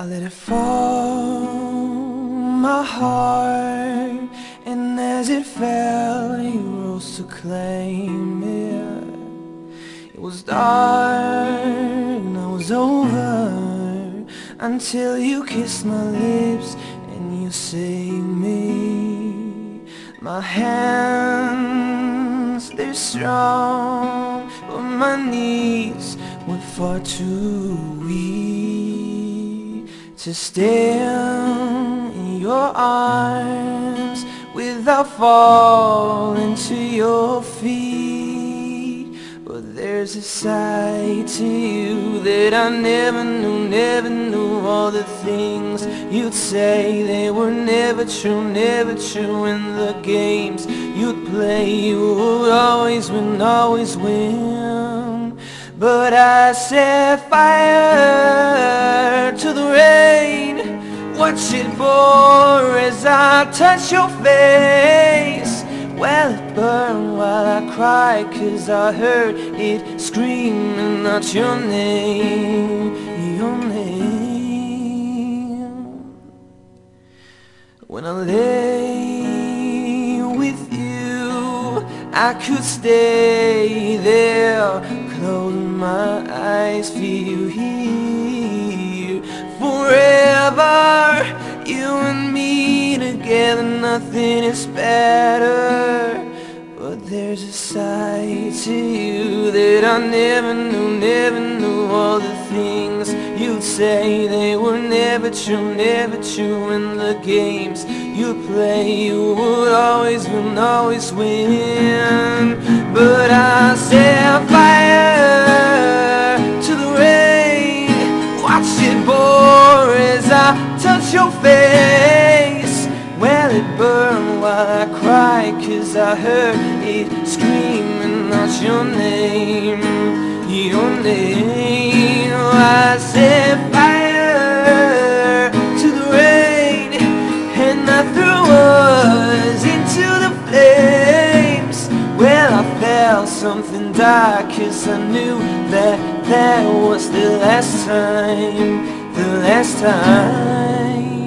I let it fall, my heart, and as it fell, you rose to claim it. It was dark, and I was over, until you kissed my lips and you saved me. My hands, they're strong, but my knees were far too weak to stand in your arms without falling to your feet. But there's a side to you that I never knew, never knew. All the things you'd say, they were never true, never true. And the games you'd play, you would always win, always win. But I set fire to the rain, watch it pour as I touch your face. Well, it burned while I cried, 'cause I heard it screaming out your name, your name. When I lay with you, I could stay there, closing my eyes, feel you here forever. You and me together, nothing is better. But there's a side to you that I never knew, never knew. All the things you'd say, they were never true, never true. And the games you'd play, you would always win, always win. But I set fire to the rain, watch it pour as I touch your face. Well, it burned while I cried, 'cause I heard it screaming out your name, your name. I set fire to the rain, and I threw us into the flames. Well, I felt something dark, 'cause I knew that that was the last time, the last time.